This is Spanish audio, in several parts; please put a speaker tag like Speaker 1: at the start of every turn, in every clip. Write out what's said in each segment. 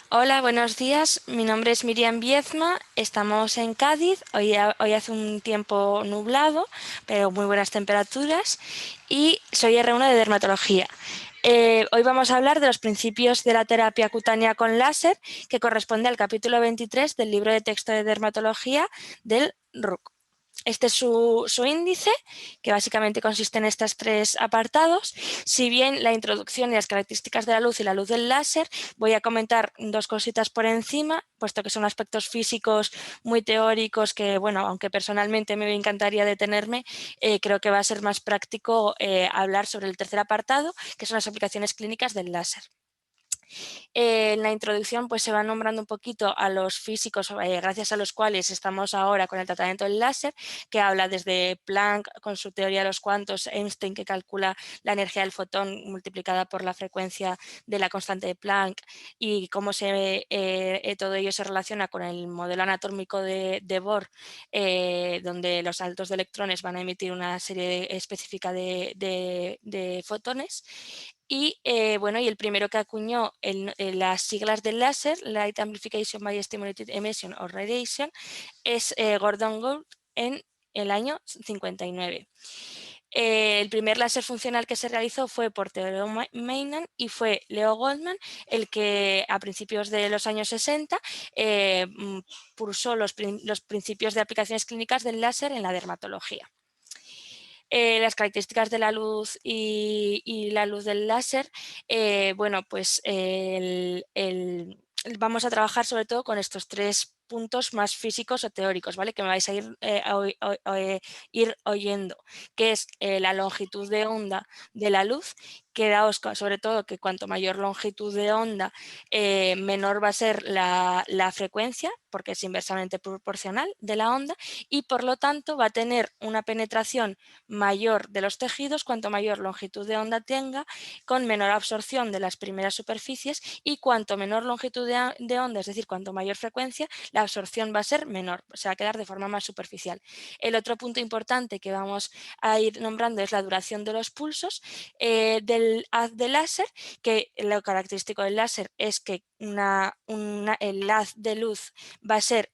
Speaker 1: Hola, buenos días. Mi nombre es Miriam Biezma. Estamos en Cádiz. Hoy hace un tiempo nublado, pero muy buenas temperaturas. Y soy R1 de dermatología. Hoy vamos a hablar de los principios de la terapia cutánea con láser, que corresponde al capítulo 23 del libro de texto de dermatología del RUC. Este es su índice, que básicamente consiste en estos tres apartados. Si bien la introducción y las características de la luz y la luz del láser, voy a comentar dos cositas por encima, puesto que son aspectos físicos muy teóricos que, bueno, aunque personalmente me encantaría detenerme, creo que va a ser más práctico hablar sobre el tercer apartado, que son las aplicaciones clínicas del láser. En la introducción pues, se va nombrando un poquito a los físicos gracias a los cuales estamos ahora con el tratamiento del láser, que habla desde Planck con su teoría de los cuantos, Einstein que calcula la energía del fotón multiplicada por la frecuencia de la constante de Planck y cómo todo ello se relaciona con el modelo anatómico de Bohr, donde los saltos de electrones van a emitir una serie específica de fotones. Y bueno, y el primero que acuñó las siglas del láser, Light Amplification by Stimulated Emission or Radiation, es Gordon Gould en el año 59. El primer láser funcional que se realizó fue por Theodore Meinan y fue Leo Goldman el que a principios de los años 60 puso los principios de aplicaciones clínicas del láser en la dermatología. Las características de la luz y la luz del láser, bueno, pues vamos a trabajar sobre todo con estos tres puntos más físicos o teóricos, ¿vale? Que me vais a ir oyendo, que es la longitud de onda de la luz, que daos sobre todo que cuanto mayor longitud de onda, menor va a ser la frecuencia, porque es inversamente proporcional de la onda, y por lo tanto va a tener una penetración mayor de los tejidos cuanto mayor longitud de onda tenga, con menor absorción de las primeras superficies, y cuanto menor longitud de onda, es decir, cuanto mayor frecuencia, la absorción va a ser menor, se va a quedar de forma más superficial. El otro punto importante que vamos a ir nombrando es la duración de los pulsos del haz de láser, que lo característico del láser es que el haz de luz va a ser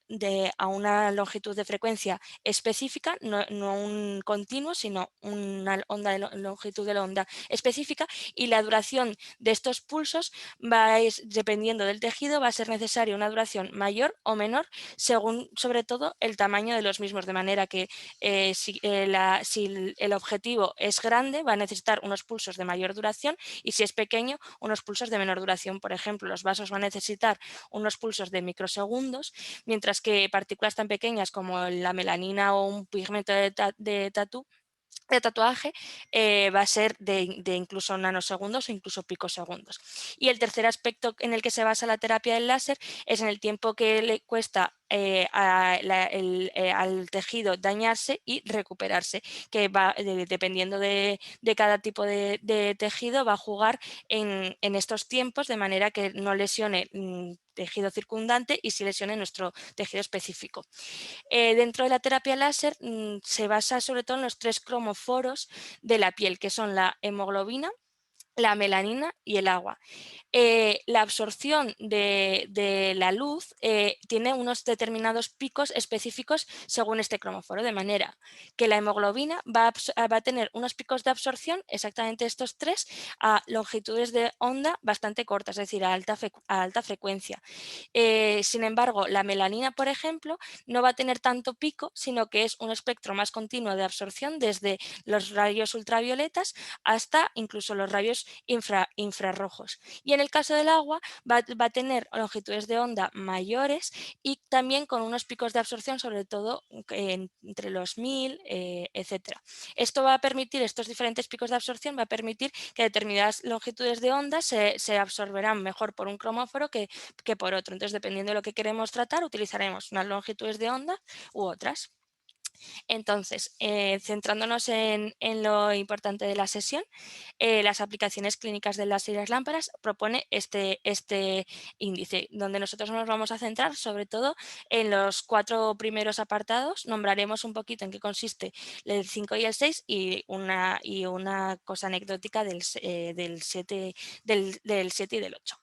Speaker 1: a una longitud de frecuencia específica, no un continuo, sino una longitud de la onda específica, y la duración de estos pulsos dependiendo del tejido, va a ser necesaria una duración mayor o menor según sobre todo el tamaño de los mismos, de manera que si el objetivo es grande va a necesitar unos pulsos de mayor duración y si es pequeño unos pulsos de menor duración. Por ejemplo, los vasos van a necesitar unos pulsos de microsegundos, mientras que partículas tan pequeñas como la melanina o un pigmento de tatuaje va a ser de incluso nanosegundos o incluso picosegundos. Y el tercer aspecto en el que se basa la terapia del láser es en el tiempo que le cuesta al tejido dañarse y recuperarse, que va dependiendo de cada tipo de tejido, va a jugar en estos tiempos de manera que no lesione tejido circundante y sí lesione nuestro tejido específico. Dentro de la terapia láser se basa sobre todo en los tres cromoforos de la piel, que son la hemoglobina, la melanina y el agua. La absorción de la luz tiene unos determinados picos específicos según este cromóforo, de manera que la hemoglobina va a tener unos picos de absorción, exactamente estos tres, a longitudes de onda bastante cortas, es decir, a alta frecuencia. Sin embargo, la melanina, por ejemplo, no va a tener tanto pico, sino que es un espectro más continuo de absorción desde los rayos ultravioletas hasta incluso los rayos infrarrojos. Y en el caso del agua va a tener longitudes de onda mayores y también con unos picos de absorción, sobre todo entre los 1000, etcétera. Esto va a permitir, estos diferentes picos de absorción, va a permitir que determinadas longitudes de onda se absorberán mejor por un cromóforo que por otro. Entonces, dependiendo de lo que queremos tratar, utilizaremos unas longitudes de onda u otras. Entonces, centrándonos en lo importante de la sesión, las aplicaciones clínicas de láser y las lámparas propone este índice, donde nosotros nos vamos a centrar sobre todo en los cuatro primeros apartados. Nombraremos un poquito en qué consiste el 5 y el 6 y una cosa anecdótica del 7 y del 8.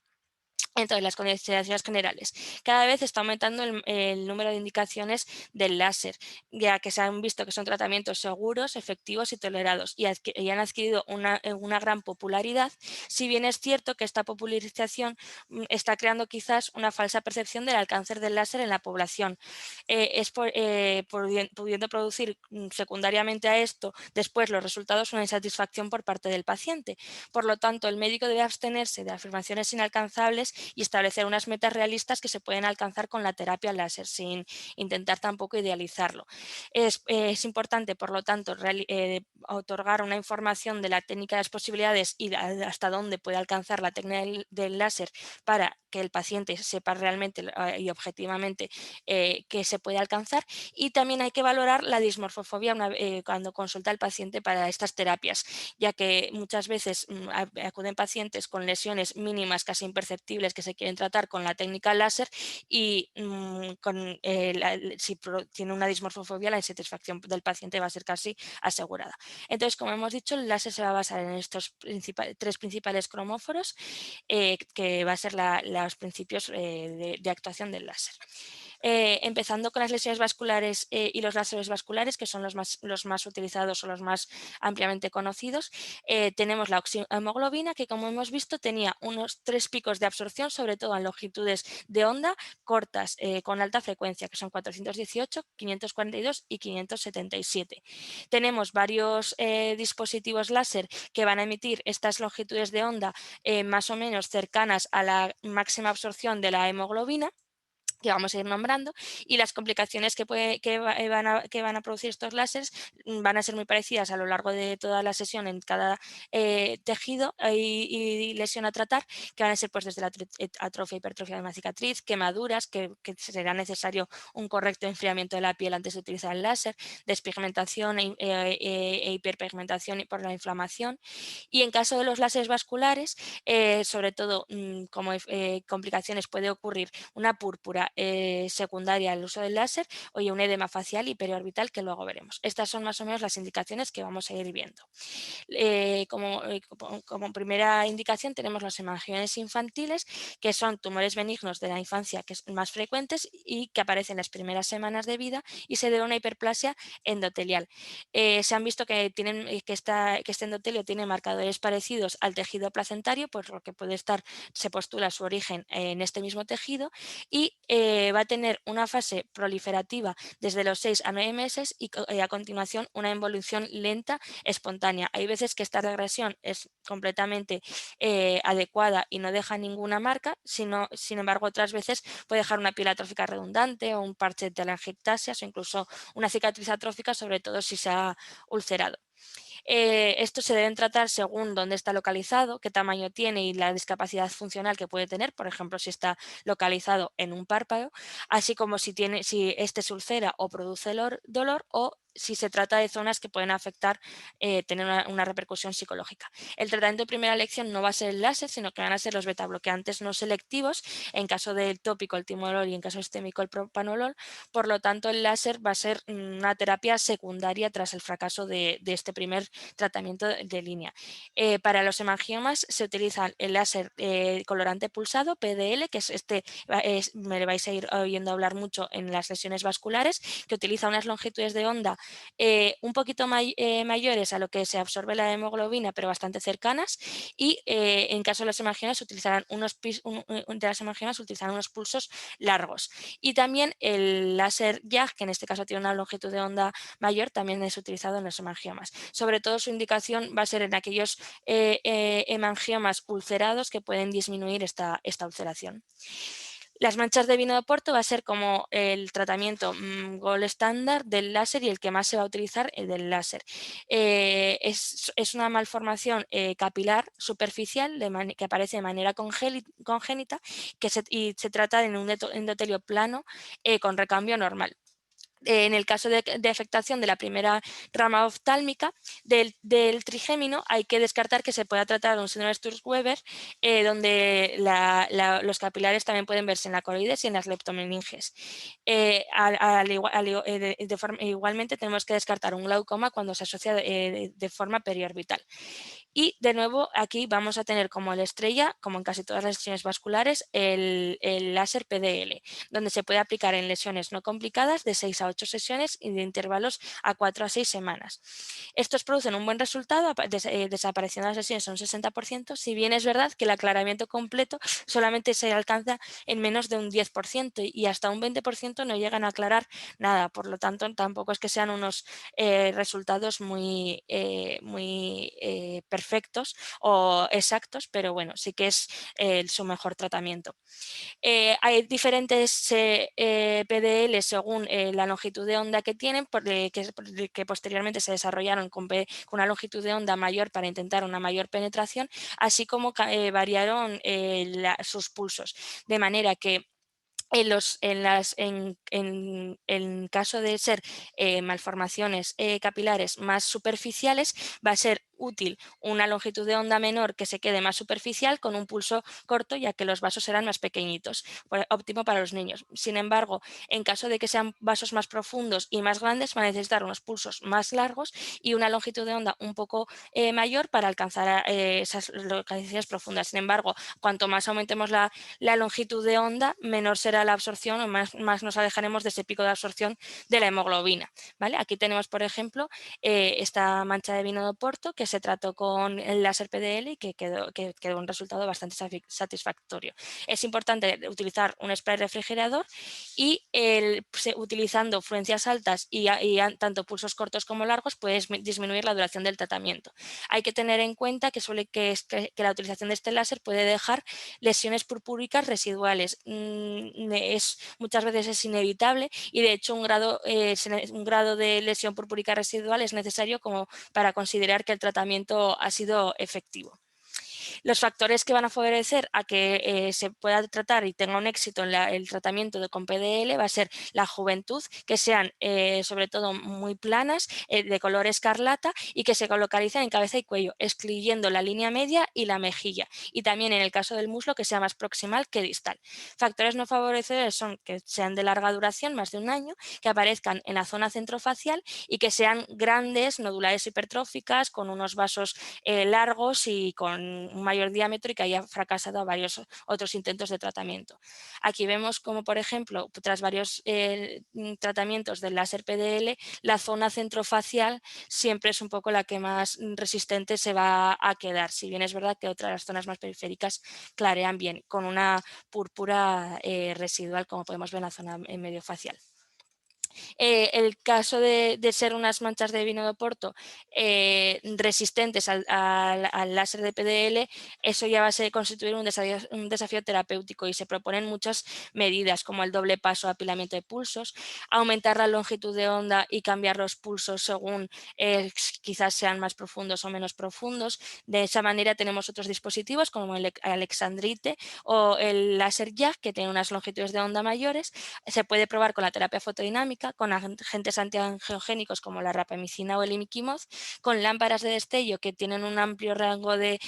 Speaker 1: Entonces, las consideraciones generales. Cada vez está aumentando el número de indicaciones del láser, ya que se han visto que son tratamientos seguros, efectivos y tolerados y han adquirido una gran popularidad, si bien es cierto que esta popularización está creando quizás una falsa percepción del alcance del láser en la población. Pudiendo producir secundariamente a esto después los resultados una insatisfacción por parte del paciente. Por lo tanto, el médico debe abstenerse de afirmaciones inalcanzables y establecer unas metas realistas que se pueden alcanzar con la terapia láser, sin intentar tampoco idealizarlo. Es importante, por lo tanto, otorgar una información de la técnica de las posibilidades y hasta dónde puede alcanzar la técnica del láser para que el paciente sepa realmente y objetivamente qué se puede alcanzar, y también hay que valorar la dismorfofobia cuando consulta al paciente para estas terapias, ya que muchas veces acuden pacientes con lesiones mínimas casi imperceptibles que se quieren tratar con la técnica láser y si tiene una dismorfofobia, la insatisfacción del paciente va a ser casi asegurada. Entonces, como hemos dicho, el láser se va a basar en estos tres principales cromóforos, que va a ser los principios de actuación del láser. Empezando con las lesiones vasculares y los láseres vasculares, que son los más utilizados o los más ampliamente conocidos, tenemos la oxihemoglobina, que como hemos visto tenía unos 3 picos de absorción, sobre todo en longitudes de onda cortas con alta frecuencia, que son 418, 542 y 577. Tenemos varios dispositivos láser que van a emitir estas longitudes de onda más o menos cercanas a la máxima absorción de la hemoglobina, que vamos a ir nombrando, y las complicaciones que van a producir estos láseres van a ser muy parecidas a lo largo de toda la sesión en cada tejido y lesión a tratar, que van a ser pues desde la atrofia, hipertrofia de una cicatriz, quemaduras, que será necesario un correcto enfriamiento de la piel antes de utilizar el láser, despigmentación e hiperpigmentación por la inflamación. Y en caso de los láseres vasculares, sobre todo como complicaciones puede ocurrir una púrpura secundaria al uso del láser o un edema facial y periorbital, que luego veremos. Estas son más o menos las indicaciones que vamos a ir viendo. Como primera indicación tenemos los hemangiomas infantiles, que son tumores benignos de la infancia que son más frecuentes y que aparecen en las primeras semanas de vida y se debe a una hiperplasia endotelial. Se han visto que este endotelio tiene marcadores parecidos al tejido placentario, por lo que se postula su origen en este mismo tejido, y va a tener una fase proliferativa desde los 6 a 9 meses y a continuación una involución lenta espontánea. Hay veces que esta regresión es completamente adecuada y no deja ninguna marca, sin embargo otras veces puede dejar una piel atrófica redundante o un parche de telangiectasias o incluso una cicatriz atrófica, sobre todo si se ha ulcerado. Estos se deben tratar según dónde está localizado, qué tamaño tiene y la discapacidad funcional que puede tener, por ejemplo, si está localizado en un párpado, así como si este se ulcera o produce dolor o si se trata de zonas que pueden afectar, tener una repercusión psicológica. El tratamiento de primera elección no va a ser el láser, sino que van a ser los betabloqueantes no selectivos, en caso del tópico el timolol y en caso sistémico el propanolol. Por lo tanto, el láser va a ser una terapia secundaria tras el fracaso de este primer tratamiento de línea. Para los hemangiomas se utiliza el láser colorante pulsado, PDL, que me vais a ir oyendo hablar mucho en las lesiones vasculares, que utiliza unas longitudes de onda un poquito mayores a lo que se absorbe la hemoglobina, pero bastante cercanas, y en caso de los hemangiomas utilizarán unos pulsos largos. Y también el láser YAG, que en este caso tiene una longitud de onda mayor, también es utilizado en los hemangiomas. Sobre todo su indicación va a ser en aquellos hemangiomas ulcerados que pueden disminuir esta ulceración. Las manchas de vino de Oporto va a ser como el tratamiento gold estándar del láser y el que más se va a utilizar del láser. Es una malformación capilar superficial que aparece de manera congénita y se trata de un endotelio plano con recambio normal. En el caso de afectación de la primera rama oftálmica del trigémino, hay que descartar que se pueda tratar de un síndrome de Sturz-Weber, donde los capilares también pueden verse en la coroides y en las leptomeninges. Igualmente tenemos que descartar un glaucoma cuando se asocia de forma periorbital. Y de nuevo aquí vamos a tener como la estrella, como en casi todas las lesiones vasculares, el láser PDL, donde se puede aplicar en lesiones no complicadas de 6 a 8 sesiones y de intervalos a 4 a 6 semanas. Estos producen un buen resultado, desapareciendo las lesiones a un 60%, si bien es verdad que el aclaramiento completo solamente se alcanza en menos de un 10% y hasta un 20% no llegan a aclarar nada, por lo tanto tampoco es que sean unos resultados muy perfectos o exactos, pero bueno, sí que es su mejor tratamiento. Hay diferentes PDL según la longitud de onda que tienen, que posteriormente se desarrollaron con una longitud de onda mayor para intentar una mayor penetración, así como variaron sus pulsos, de manera que en caso de ser malformaciones capilares más superficiales, va a ser útil una longitud de onda menor que se quede más superficial con un pulso corto, ya que los vasos serán más pequeñitos, óptimo para los niños. Sin embargo, en caso de que sean vasos más profundos y más grandes, van a necesitar unos pulsos más largos y una longitud de onda un poco mayor para alcanzar esas localizaciones profundas. Sin embargo, cuanto más aumentemos la longitud de onda, menor será la absorción o más nos alejaremos de ese pico de absorción de la hemoglobina, ¿vale? Aquí tenemos, por ejemplo, esta mancha de vino de Oporto que se trató con el láser PDL y que quedó un resultado bastante satisfactorio. Es importante utilizar un spray refrigerador y utilizando fluencias altas y tanto pulsos cortos como largos puedes disminuir la duración del tratamiento. Hay que tener en cuenta que la utilización de este láser puede dejar lesiones purpúricas residuales. Muchas veces es inevitable y de hecho un grado de lesión purpúrica residual es necesario como para considerar que el tratamiento ha sido efectivo. Los factores que van a favorecer a que se pueda tratar y tenga un éxito en el tratamiento con PDL va a ser la juventud, que sean sobre todo muy planas, de color escarlata y que se localicen en cabeza y cuello, excluyendo la línea media y la mejilla. Y también en el caso del muslo que sea más proximal que distal. Factores no favorecedores son que sean de larga duración, más de un año, que aparezcan en la zona centrofacial y que sean grandes, nodulares hipertróficas, con unos vasos largos y con un mayor diámetro y que haya fracasado a varios otros intentos de tratamiento. Aquí vemos como, por ejemplo, tras varios tratamientos del láser PDL, la zona centrofacial siempre es un poco la que más resistente se va a quedar, si bien es verdad que otras zonas más periféricas clarean bien, con una púrpura residual, como podemos ver en la zona mediofacial. El caso de ser unas manchas de vino de Oporto resistentes al láser de PDL, eso ya va a constituir un desafío terapéutico y se proponen muchas medidas como el doble paso de apilamiento de pulsos, aumentar la longitud de onda y cambiar los pulsos según quizás sean más profundos o menos profundos. De esa manera tenemos otros dispositivos como el Alexandrite o el láser YAG, que tienen unas longitudes de onda mayores. Se puede probar con la terapia fotodinámica, con agentes antiangiogénicos como la rapamicina o el imiquimod, con lámparas de destello que tienen un amplio rango de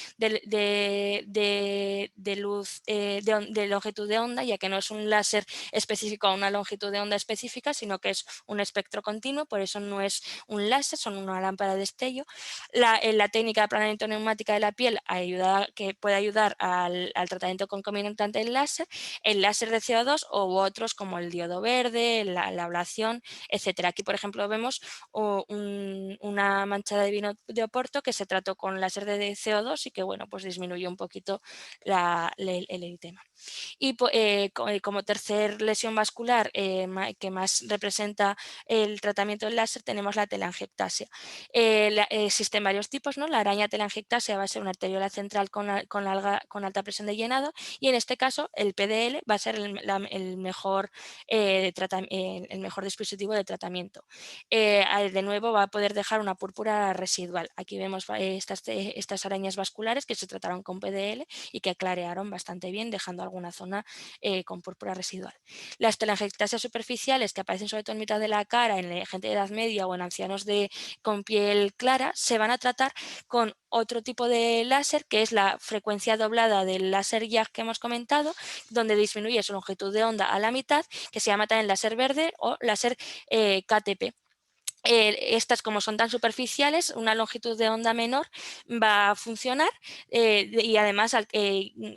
Speaker 1: luz, de longitud de onda, ya que no es un láser específico a una longitud de onda específica, sino que es un espectro continuo, por eso no es un láser, son una lámpara de destello. La técnica de aplanamiento neumática de la piel que puede ayudar al tratamiento concomitante del láser, el láser de CO2 u otros como el diodo verde, la ablación, etcétera. Aquí, por ejemplo, vemos una mancha de vino de Oporto que se trató con láser de CO2 y que, bueno, pues disminuyó un poquito el eritema. Y como tercer lesión vascular que más representa el tratamiento del láser tenemos la telangiectasia. Existen varios tipos, ¿no? La araña telangiectasia va a ser una arteriola central con alta presión de llenado y en este caso el PDL va a ser el mejor dispositivo de tratamiento. De nuevo va a poder dejar una púrpura residual. Aquí vemos estas arañas vasculares que se trataron con PDL y que clarearon bastante bien, dejando alguna zona con púrpura residual. Las telangiectasias superficiales que aparecen sobre todo en mitad de la cara en gente de edad media o en ancianos con piel clara se van a tratar con otro tipo de láser que es la frecuencia doblada del láser YAG que hemos comentado, donde disminuye su longitud de onda a la mitad, que se llama también láser verde o láser KTP. Estas, como son tan superficiales, una longitud de onda menor va a funcionar y además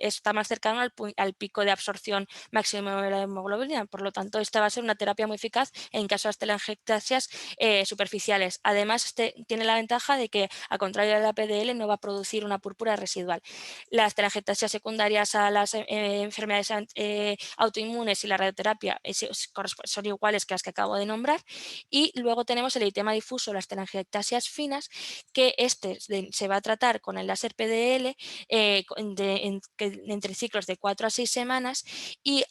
Speaker 1: está más cercano al pico de absorción máximo de la hemoglobina. Por lo tanto, esta va a ser una terapia muy eficaz en caso de las telangiectasias superficiales. Además, este tiene la ventaja de que, a contrario de la PDL, no va a producir una púrpura residual. Las telangiectasias secundarias a las enfermedades autoinmunes y la radioterapia son iguales que las que acabo de nombrar. Y luego tenemos el eritema difuso, las telangiectasias finas, que se va a tratar con el láser PDL entre ciclos de 4 a 6 semanas y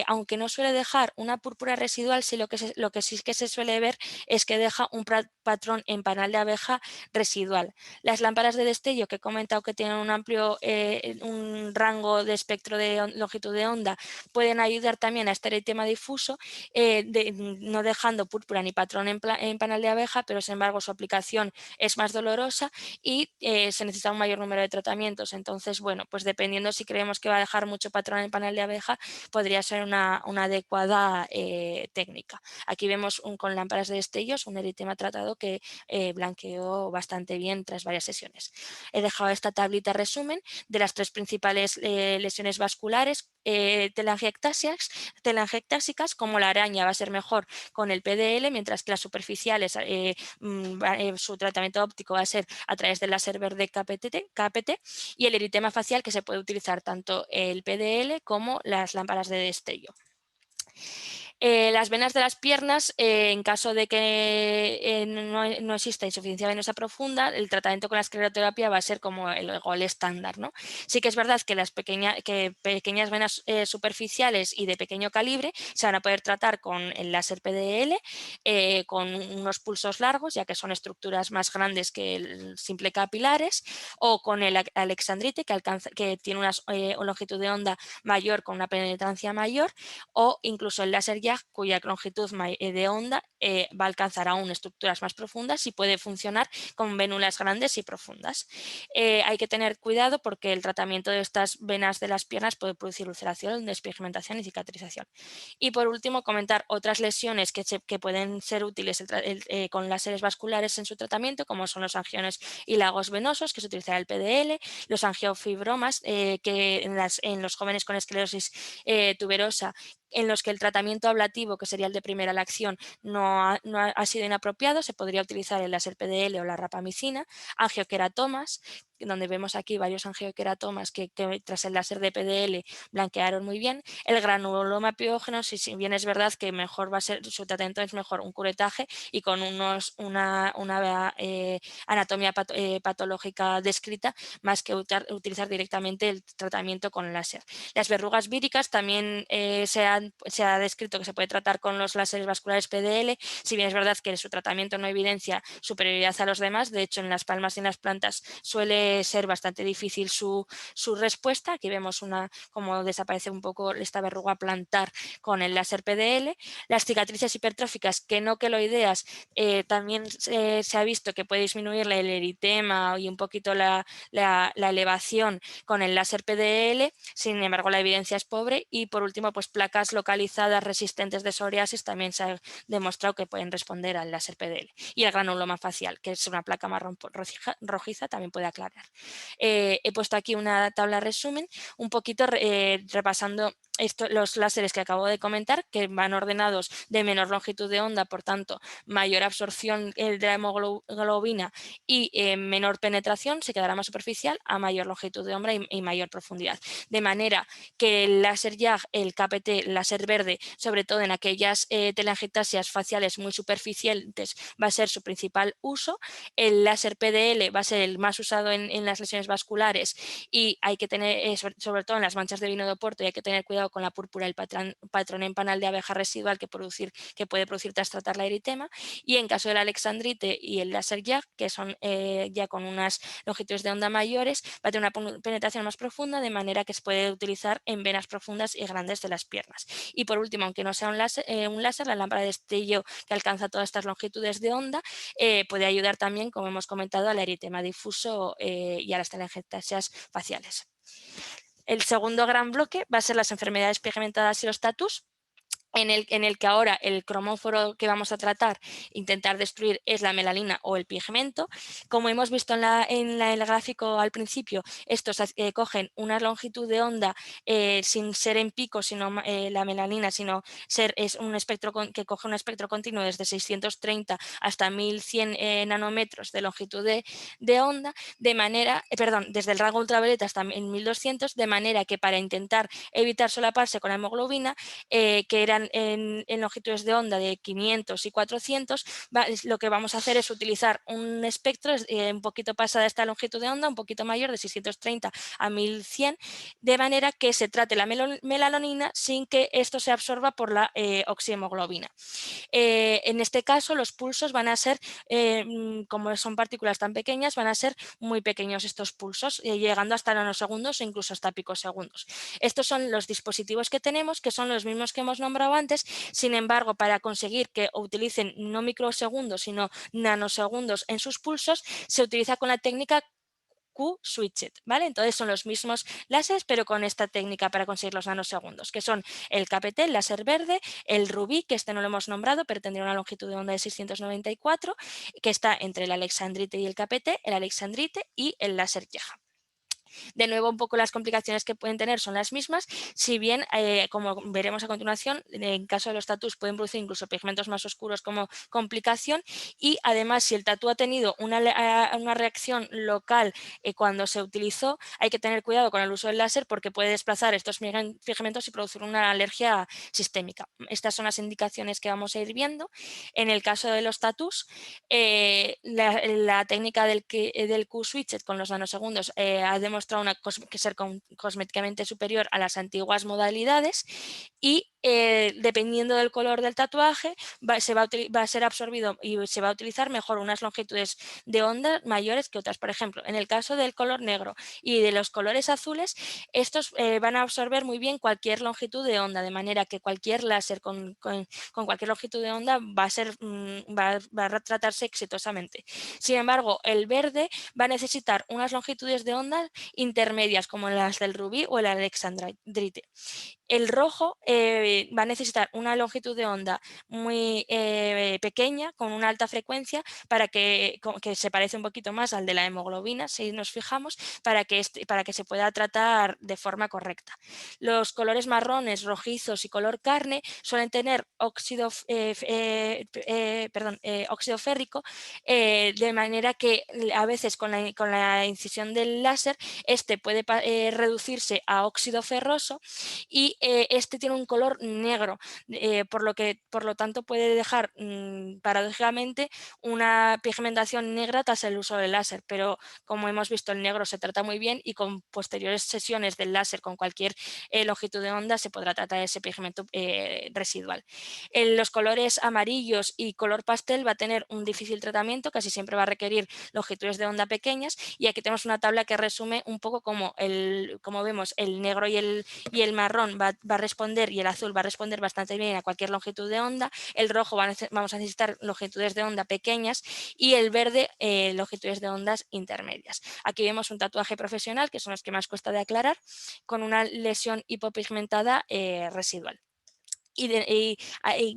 Speaker 1: aunque no suele dejar una púrpura residual, sí lo que sí que se suele ver es que deja un patrón en panal de abeja residual. Las lámparas de destello que he comentado que tienen un amplio un rango de espectro de longitud de onda pueden ayudar también a este eritema difuso, no dejando púrpura ni patrón en panal de abeja, pero sin embargo su aplicación es más dolorosa y se necesita un mayor número de tratamientos. Entonces, bueno, pues dependiendo si creemos que va a dejar mucho patrón en panal de abeja, podría ser una adecuada técnica. Aquí vemos con lámparas de destellos un eritema tratado que blanqueó bastante bien tras varias sesiones. He dejado esta tablita resumen de las 3 principales lesiones vasculares telangiectásicas, como la araña va a ser mejor con el PDL, mientras que las superficiales su tratamiento óptico va a ser a través del láser verde KPT, y el eritema facial, que se puede utilizar tanto el PDL como las lámparas de destello. Las venas de las piernas, en caso de que no exista insuficiencia venosa profunda, el tratamiento con la escleroterapia va a ser como el gol estándar, ¿no? Sí que es verdad que pequeñas venas superficiales y de pequeño calibre se van a poder tratar con el láser PDL, con unos pulsos largos, ya que son estructuras más grandes que el simple capilares, o con el alexandrite, que tiene una longitud de onda mayor con una penetrancia mayor, o incluso el láser YAG, cuya longitud de onda va a alcanzar aún estructuras más profundas y puede funcionar con vénulas grandes y profundas. Hay que tener cuidado porque el tratamiento de estas venas de las piernas puede producir ulceración, despigmentación y cicatrización. Y por último, comentar otras lesiones que pueden ser útiles con láseres vasculares en su tratamiento, como son los angiones y lagos venosos, que se utilizará el PDL, los angiofibromas, que en los jóvenes con esclerosis tuberosa, en los que el tratamiento ablativo, que sería el de primera la acción, no ha sido inapropiado, se podría utilizar el láser PDL o la rapamicina. Angioqueratomas, donde vemos aquí varios angioqueratomas que tras el láser de PDL blanquearon muy bien. El granuloma piógeno, si bien es verdad que mejor va a ser, su tratamiento es mejor un curetaje y con una anatomía patológica descrita, más que utilizar directamente el tratamiento con láser. Las verrugas víricas también se ha descrito que se puede tratar con los láseres vasculares PDL, si bien es verdad que su tratamiento no evidencia superioridad a los demás. De hecho, en las palmas y en las plantas suele ser bastante difícil su respuesta. Aquí vemos como desaparece un poco esta verruga plantar con el láser PDL. Las cicatrices hipertróficas que no queloideas, también se ha visto que puede disminuir el eritema y un poquito la elevación con el láser PDL, sin embargo la evidencia es pobre. Y por último, pues placas localizadas resistentes de psoriasis también se ha demostrado que pueden responder al láser PDL. Y el granuloma facial, que es una placa marrón rojiza, también puede aclarar. He puesto aquí una tabla resumen, un poquito repasando los láseres que acabo de comentar, que van ordenados de menor longitud de onda, por tanto, mayor absorción de la hemoglobina y menor penetración, se quedará más superficial, a mayor longitud de onda y mayor profundidad. De manera que el láser YAG, el KPT, el láser verde, sobre todo en aquellas telangiectasias faciales muy superficiales, va a ser su principal uso. El láser PDL va a ser el más usado en las lesiones vasculares y hay que tener, sobre todo en las manchas de vino de Oporto, y hay que tener cuidado con la púrpura, el patrón en panal de abeja residual que puede producir tras tratar la eritema. Y en caso del alexandrite y el láser YAG, que son ya con unas longitudes de onda mayores, va a tener una penetración más profunda, de manera que se puede utilizar en venas profundas y grandes de las piernas. Y por último, aunque no sea un láser, la lámpara de destello, que alcanza todas estas longitudes de onda, puede ayudar también, como hemos comentado, al eritema difuso y a las telangiectasias faciales. El segundo gran bloque va a ser las enfermedades pigmentadas y los tatus. en el que ahora el cromóforo que vamos a tratar, intentar destruir, es la melanina o el pigmento. Como hemos visto el gráfico al principio, estos cogen una longitud de onda sin ser en pico, sino la melanina, sino es un espectro que coge un espectro continuo desde 630 hasta 1100 nanómetros de longitud de onda, de manera, perdón, desde el rango ultravioleta hasta en 1200, de manera que para intentar evitar solaparse con la hemoglobina, que eran en longitudes de onda de 500 y 400, lo que vamos a hacer es utilizar un espectro un poquito pasada esta longitud de onda, un poquito mayor, de 630 a 1100, de manera que se trate la melanina sin que esto se absorba por la oxihemoglobina. En este caso, los pulsos van a ser, como son partículas tan pequeñas, van a ser muy pequeños estos pulsos, llegando hasta nanosegundos o incluso hasta picosegundos. Estos son los dispositivos que tenemos, que son los mismos que hemos nombrado antes. Sin embargo, para conseguir que utilicen no microsegundos, sino nanosegundos en sus pulsos, se utiliza con la técnica Q-switched, ¿vale? Entonces son los mismos láseres, pero con esta técnica para conseguir los nanosegundos, que son el KPT, el láser verde, el rubí, que este no lo hemos nombrado, pero tendría una longitud de onda de 694, que está entre el alexandrite y el KPT, el alexandrite y el láser Yeja. De nuevo, un poco las complicaciones que pueden tener son las mismas, si bien, como veremos a continuación, en caso de los tatús pueden producir incluso pigmentos más oscuros como complicación, y además si el tatú ha tenido una reacción local cuando se utilizó, hay que tener cuidado con el uso del láser porque puede desplazar estos pigmentos y producir una alergia sistémica. Estas son las indicaciones que vamos a ir viendo. En el caso de los tatús, la técnica del Q-switched con los nanosegundos ha demostrado que ser cosméticamente superior a las antiguas modalidades, y dependiendo del color del tatuaje va a ser absorbido y se va a utilizar mejor unas longitudes de onda mayores que otras. Por ejemplo, en el caso del color negro y de los colores azules, estos van a absorber muy bien cualquier longitud de onda, de manera que cualquier láser con cualquier longitud de onda va a tratarse exitosamente. Sin embargo, el verde va a necesitar unas longitudes de onda intermedias, como las del rubí o el alexandrite. El rojo va a necesitar una longitud de onda muy pequeña, con una alta frecuencia, para que se parece un poquito más al de la hemoglobina, si nos fijamos, para que se pueda tratar de forma correcta. Los colores marrones, rojizos y color carne suelen tener óxido férrico, de manera que a veces con la incisión del láser este puede reducirse a óxido ferroso, y este tiene un color negro, por lo tanto puede dejar paradójicamente una pigmentación negra tras el uso del láser, pero como hemos visto, el negro se trata muy bien, y con posteriores sesiones del láser con cualquier longitud de onda se podrá tratar ese pigmento residual. Los colores amarillos y color pastel va a tener un difícil tratamiento, casi siempre va a requerir longitudes de onda pequeñas, y aquí tenemos una tabla que resume un poco como vemos, el negro y el marrón va a responder, y el azul va a responder bastante bien a cualquier longitud de onda. El rojo vamos a necesitar longitudes de onda pequeñas, y el verde longitudes de ondas intermedias. Aquí vemos un tatuaje profesional, que son los que más cuesta de aclarar, con una lesión hipopigmentada residual. Y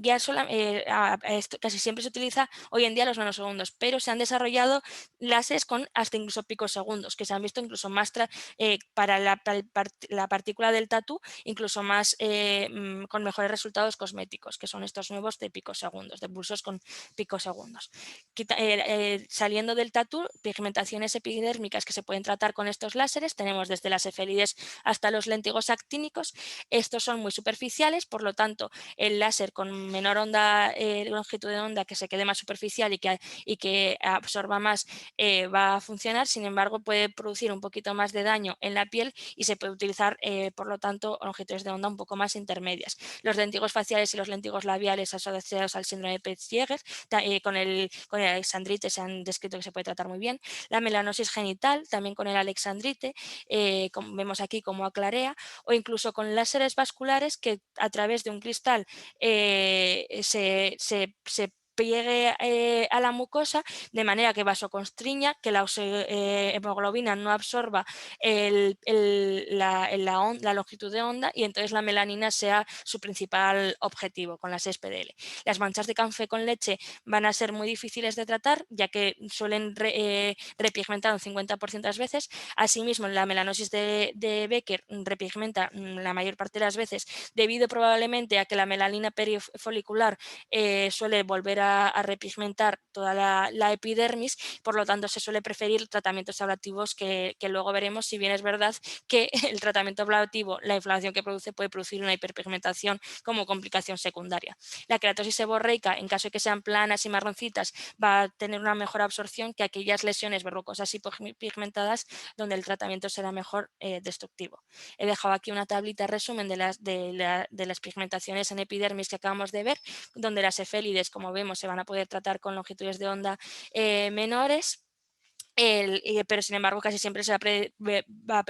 Speaker 1: ya esto casi siempre se utiliza hoy en día los nanosegundos, pero se han desarrollado láseres con hasta incluso picosegundos, que se han visto incluso más para la partícula del tatú, incluso más con mejores resultados cosméticos, que son estos nuevos de picosegundos, de pulsos con picosegundos. Saliendo del tatú, pigmentaciones epidérmicas que se pueden tratar con estos láseres, tenemos desde las efelides hasta los léntigos actínicos. Estos son muy superficiales, por lo tanto el láser con menor longitud de onda, que se quede más superficial y que absorba más, va a funcionar. Sin embargo, puede producir un poquito más de daño en la piel, y se puede utilizar, por lo tanto, longitudes de onda un poco más intermedias. Los léntigos faciales y los léntigos labiales asociados al síndrome de Peutz-Jeghers, con el alexandrite, se han descrito que se puede tratar muy bien. La melanosis genital, también con el alexandrite, como vemos aquí como aclarea, o incluso con láseres vasculares, que a través de un cristal se pegue a la mucosa, de manera que vasoconstriña, que la hemoglobina no absorba la longitud de onda y entonces la melanina sea su principal objetivo con las SPDL. Las manchas de café con leche van a ser muy difíciles de tratar, ya que suelen repigmentar un 50% de las veces. Asimismo, la melanosis de Becker repigmenta la mayor parte de las veces, debido probablemente a que la melanina perifolicular suele volver a repigmentar toda la epidermis, por lo tanto se suele preferir tratamientos ablativos que luego veremos, si bien es verdad que el tratamiento ablativo, la inflamación que produce, puede producir una hiperpigmentación como complicación secundaria. La queratosis seborreica, en caso de que sean planas y marroncitas, va a tener una mejor absorción que aquellas lesiones verrucosas y pigmentadas donde el tratamiento será mejor destructivo. He dejado aquí una tablita resumen de las pigmentaciones en epidermis que acabamos de ver, donde las efélides, como vemos, se van a poder tratar con longitudes de onda menores. Pero sin embargo casi siempre se va a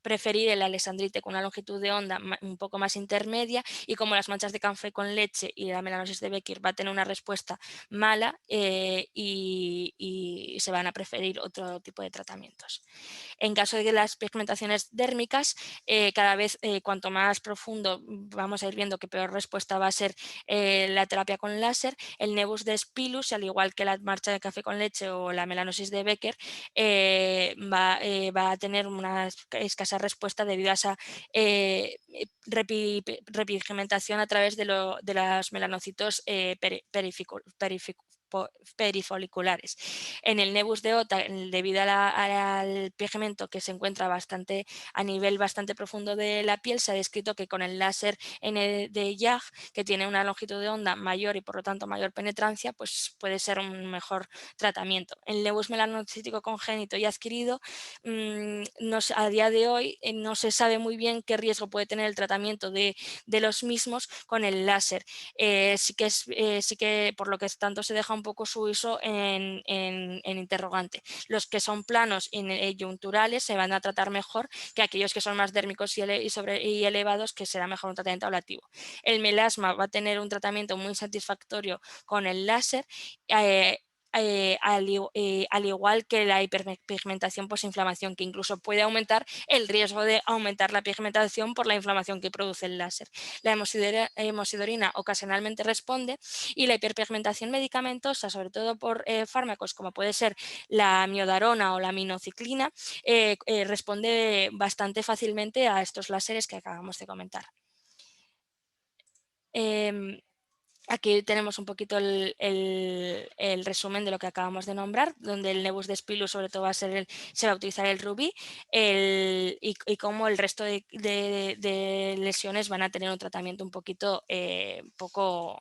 Speaker 1: preferir el alexandrite con una longitud de onda un poco más intermedia, y como las manchas de café con leche y la melanosis de Becker va a tener una respuesta mala y se van a preferir otro tipo de tratamientos. En caso de que las pigmentaciones dérmicas, cada vez cuanto más profundo vamos a ir viendo que peor respuesta va a ser la terapia con láser. El nevus de Spilus, al igual que la mancha de café con leche o la melanosis de Becker, va a tener una escasa respuesta debido a esa repigmentación a través de los melanocitos perifoliculares. En el nevus de Ota, debido al pigmento que se encuentra a nivel bastante profundo de la piel, se ha descrito que con el láser de YAG, que tiene una longitud de onda mayor y por lo tanto mayor penetrancia, pues puede ser un mejor tratamiento. El nevus melanocítico congénito y adquirido, a día de hoy no se sabe muy bien qué riesgo puede tener el tratamiento de los mismos con el láser. Sí que por lo que tanto se deja un poco su uso en interrogante. Los que son planos y unturales se van a tratar mejor que aquellos que son más dérmicos y elevados, que será mejor un tratamiento ablativo. El melasma va a tener un tratamiento muy satisfactorio con el láser, al igual que la hiperpigmentación posinflamación, que incluso puede aumentar el riesgo de aumentar la pigmentación por la inflamación que produce el láser. La hemosidorina ocasionalmente responde, y la hiperpigmentación medicamentosa, sobre todo por fármacos como puede ser la miodarona o la minociclina, responde bastante fácilmente a estos láseres que acabamos de comentar. Aquí tenemos un poquito el resumen de lo que acabamos de nombrar, donde el nevus de Spilus sobre todo se va a utilizar el rubí, y cómo el resto de lesiones van a tener un tratamiento un poquito poco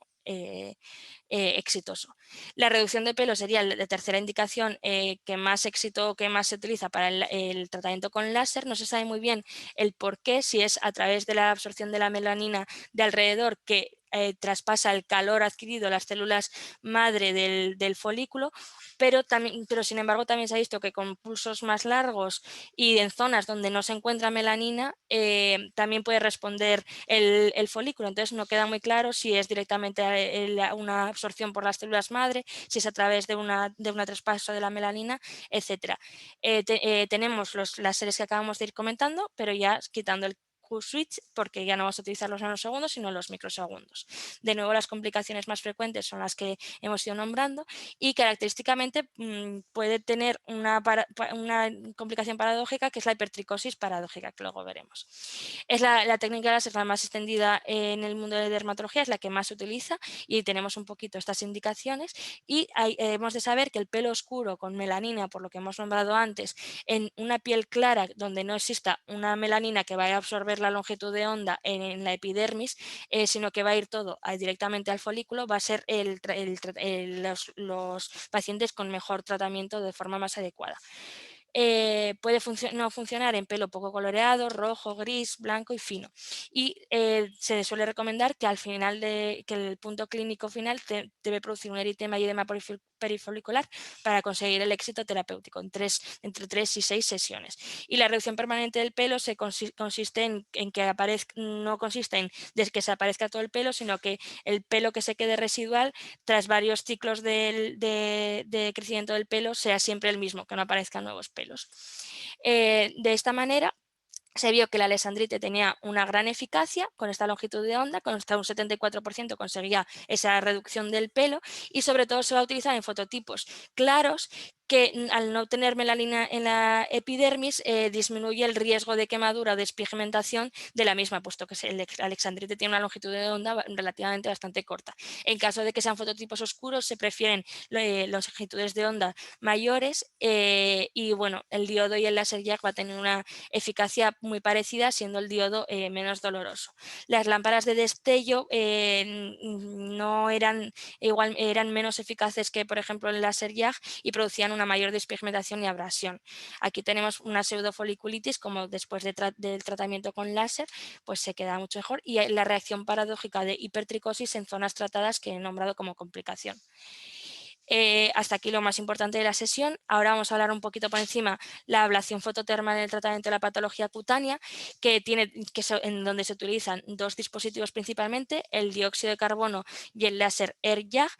Speaker 1: exitoso. La reducción de pelo sería la tercera indicación que más éxito, que más se utiliza para el tratamiento con láser. No se sabe muy bien el por qué, si es a través de la absorción de la melanina de alrededor que traspasa el calor adquirido a las células madre del folículo, pero sin embargo también se ha visto que con pulsos más largos y en zonas donde no se encuentra melanina también puede responder el folículo. Entonces no queda muy claro si es directamente una absorción por las células madre, si es a través de una traspaso de la melanina, etcétera. Tenemos los láseres que acabamos de ir comentando, pero ya quitando el Q-switch, porque ya no vamos a utilizar los nanosegundos sino los microsegundos. De nuevo, las complicaciones más frecuentes son las que hemos ido nombrando, y característicamente puede tener una complicación paradójica, que es la hipertricosis paradójica, que luego veremos. Es la técnica láser la más extendida en el mundo de dermatología, es la que más se utiliza, y tenemos un poquito estas indicaciones, y hemos de saber que el pelo oscuro con melanina, por lo que hemos nombrado antes, en una piel clara donde no exista una melanina que vaya a absorber la longitud de onda en la epidermis, sino que va a ir todo directamente al folículo, va a ser los pacientes con mejor tratamiento de forma más adecuada. Puede no funcionar en pelo poco coloreado, rojo, gris, blanco y fino. Y se suele recomendar que al final que el punto clínico final debe producir un eritema y edema perifolicular para conseguir el éxito terapéutico entre 3 y 6 sesiones. Y la reducción permanente del pelo consiste en que no consiste en que se aparezca todo el pelo, sino que el pelo que se quede residual tras varios ciclos de crecimiento del pelo sea siempre el mismo, que no aparezcan nuevos pelos. De esta manera se vio que la alexandrite tenía una gran eficacia con esta longitud de onda, con hasta un 74% conseguía esa reducción del pelo, y sobre todo se va a utilizar en fototipos claros que al no tener melanina en la epidermis disminuye el riesgo de quemadura o despigmentación de la misma, puesto que el alexandrite tiene una longitud de onda relativamente bastante corta. En caso de que sean fototipos oscuros se prefieren longitudes de onda mayores y bueno, el diodo y el láser YAG va a tener una eficacia muy parecida, siendo el diodo menos doloroso. Las lámparas de destello no eran igual, eran menos eficaces que por ejemplo el láser YAG y producían una mayor despigmentación y abrasión. Aquí tenemos una pseudofoliculitis, como después del tratamiento con láser, pues se queda mucho mejor, y la reacción paradójica de hipertricosis en zonas tratadas que he nombrado como complicación. Hasta aquí lo más importante de la sesión. Ahora vamos a hablar un poquito por encima la ablación fototermal en el tratamiento de la patología cutánea, en donde se utilizan dos dispositivos principalmente, el dióxido de carbono y el láser ERG-YAG.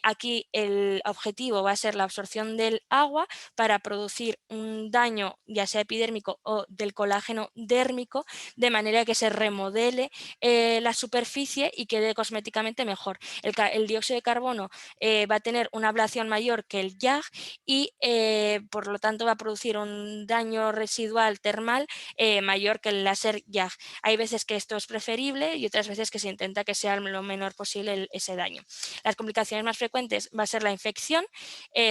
Speaker 1: Aquí el objetivo va a ser la absorción del agua para producir un daño ya sea epidérmico o del colágeno dérmico, de manera que se remodele la superficie y quede cosméticamente mejor. El dióxido de carbono va a tener una ablación mayor que el YAG y por lo tanto va a producir un daño residual termal mayor que el láser YAG. Hay veces que esto es preferible y otras veces que se intenta que sea lo menor posible ese daño. Las complicaciones más frecuentes va a ser la infección,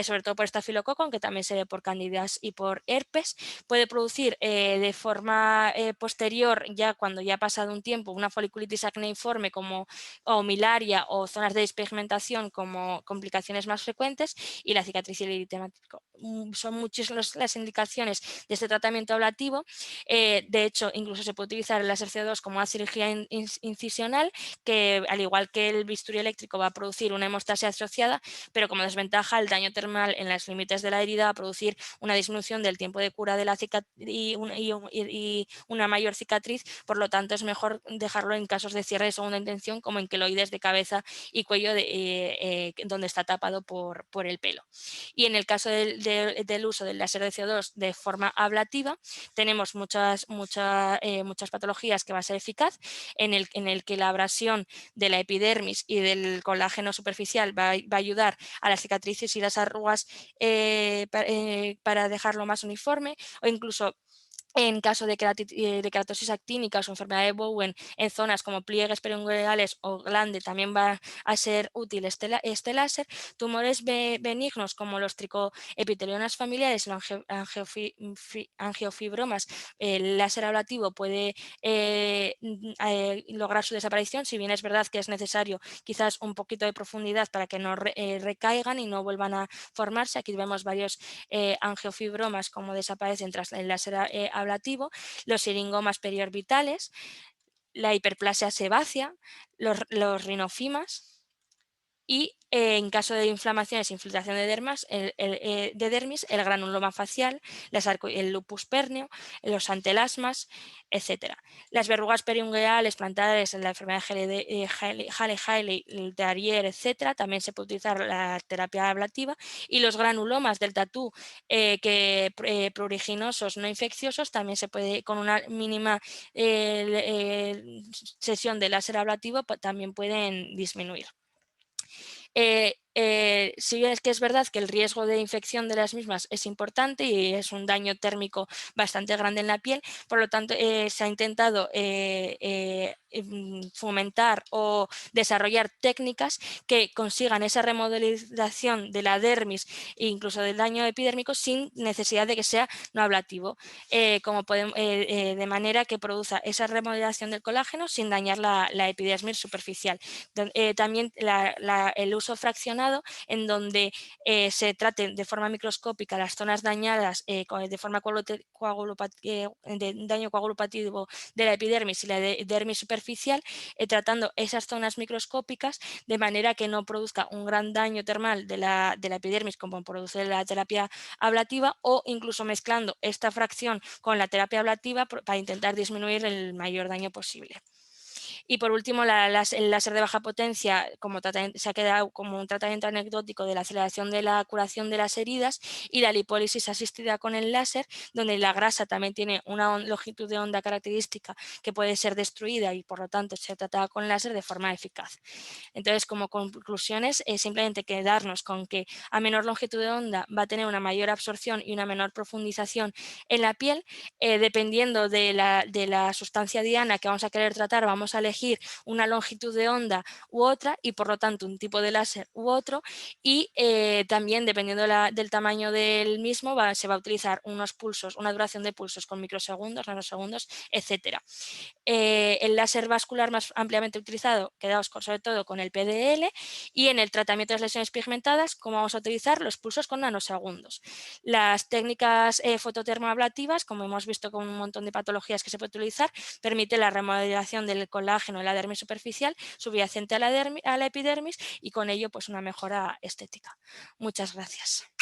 Speaker 1: sobre todo por estafilococo, aunque también se ve por cándidas y por herpes. Puede producir de forma posterior, ya cuando ya ha pasado un tiempo, una foliculitis acneiforme o milaria o zonas de despigmentación como complicaciones más frecuentes, y la cicatriz y el eritema. Son muchísimas las indicaciones de este tratamiento ablativo. De hecho, incluso se puede utilizar el láser CO2 como una cirugía incisional, que al igual que el bisturí eléctrico va a producir una hemostasia asociada, pero como desventaja el daño termal en los límites de la herida va a producir una disminución del tiempo de cura de la cicatriz y una mayor cicatriz. Por lo tanto, es mejor dejarlo en casos de cierre de segunda intención, como en queloides de cabeza y cuello donde está tapado por el pelo. Y en el caso del uso del láser de CO2 de forma ablativa, tenemos muchas patologías que va a ser eficaz, en el que la abrasión de la epidermis y del colágeno superficial va a ayudar a las cicatrices y las arrugas para dejarlo más uniforme, o incluso en caso de queratosis actínica o enfermedad de Bowen en zonas como pliegues periunguales o glande, también va a ser útil este láser. Tumores benignos como los tricoepiteliomas familiares y los angiofibromas, el láser ablativo puede lograr su desaparición, si bien es verdad que es necesario quizás un poquito de profundidad para que no recaigan y no vuelvan a formarse. Aquí vemos varios angiofibromas como desaparecen tras el láser ablativo, los siringomas periorbitales, la hiperplasia sebácea, los rinofimas, y en caso de inflamaciones e infiltración de dermis, el granuloma facial, el lupus pernio, los antelasmas, etc. Las verrugas periunguales plantares en la enfermedad de Hailey-Hailey, el de Arier, etc. También se puede utilizar la terapia ablativa, y los granulomas del tatú pruriginosos no infecciosos también se puede, con una mínima sesión de láser ablativo, también pueden disminuir. Si bien es que es verdad que el riesgo de infección de las mismas es importante y es un daño térmico bastante grande en la piel, por lo tanto se ha intentado fomentar o desarrollar técnicas que consigan esa remodelación de la dermis e incluso del daño epidérmico sin necesidad de que sea no ablativo, de manera que produzca esa remodelación del colágeno sin dañar la epidermis superficial. También el uso fraccionado determinado en donde se traten de forma microscópica las zonas dañadas de forma de daño coagulopativo de la epidermis y la dermis superficial, tratando esas zonas microscópicas de manera que no produzca un gran daño termal de la epidermis como produce la terapia ablativa, o incluso mezclando esta fracción con la terapia ablativa para intentar disminuir el mayor daño posible. Y por último, el láser de baja potencia se ha quedado como un tratamiento anecdótico de la aceleración de la curación de las heridas, y la lipólisis asistida con el láser, donde la grasa también tiene una longitud de onda característica que puede ser destruida y por lo tanto se trata con láser de forma eficaz. Entonces, como conclusiones, simplemente quedarnos con que a menor longitud de onda va a tener una mayor absorción y una menor profundización en la piel. Dependiendo de la sustancia diana que vamos a querer tratar, vamos a elegir una longitud de onda u otra, y por lo tanto un tipo de láser u otro, y también dependiendo del tamaño del mismo se va a utilizar unos pulsos, una duración de pulsos con microsegundos, nanosegundos, etcétera. El láser vascular más ampliamente utilizado, quedaos sobre todo con el PDL, y en el tratamiento de las lesiones pigmentadas, como vamos a utilizar los pulsos con nanosegundos. Las técnicas fototermoablativas, como hemos visto con un montón de patologías que se puede utilizar, permite la remodelación del colágeno en la dermis superficial subyacente a la epidermis, y con ello pues una mejora estética. Muchas gracias.